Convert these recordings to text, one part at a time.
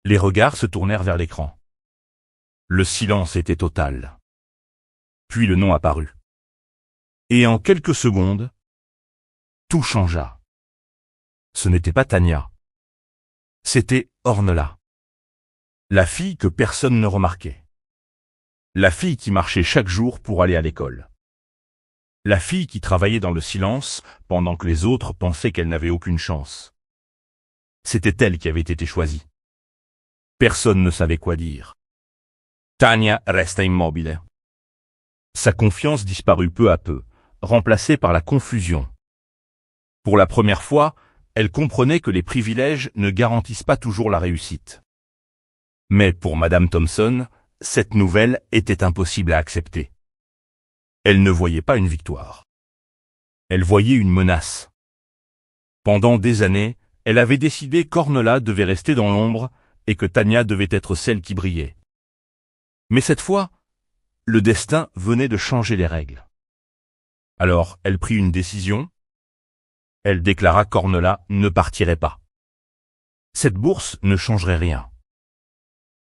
Les regards se tournèrent vers l'écran. Le silence était total. Puis le nom apparut. Et en quelques secondes, tout changea. Ce n'était pas Tania. C'était Ornella. La fille que personne ne remarquait. La fille qui marchait chaque jour pour aller à l'école. La fille qui travaillait dans le silence pendant que les autres pensaient qu'elle n'avait aucune chance. C'était elle qui avait été choisie. Personne ne savait quoi dire. Tania resta immobile. Sa confiance disparut peu à peu, remplacée par la confusion. Pour la première fois, elle comprenait que les privilèges ne garantissent pas toujours la réussite. Mais pour Madame Thompson, cette nouvelle était impossible à accepter. Elle ne voyait pas une victoire. Elle voyait une menace. Pendant des années, elle avait décidé qu'Ornella devait rester dans l'ombre et que Tania devait être celle qui brillait. Mais cette fois, le destin venait de changer les règles. Alors, elle prit une décision. Elle déclara qu'Ornella ne partirait pas. Cette bourse ne changerait rien.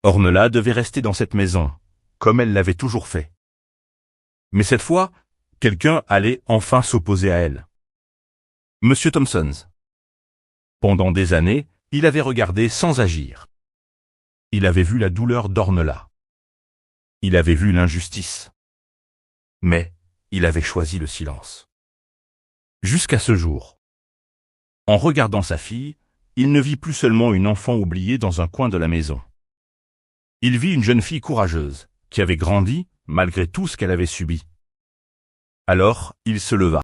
Ornella devait rester dans cette maison, comme elle l'avait toujours fait. Mais cette fois, quelqu'un allait enfin s'opposer à elle. Monsieur Thompson. Pendant des années, il avait regardé sans agir. Il avait vu la douleur d'Ornella. Il avait vu l'injustice. Mais il avait choisi le silence. Jusqu'à ce jour. En regardant sa fille, il ne vit plus seulement une enfant oubliée dans un coin de la maison. Il vit une jeune fille courageuse, qui avait grandi malgré tout ce qu'elle avait subi. Alors, il se leva.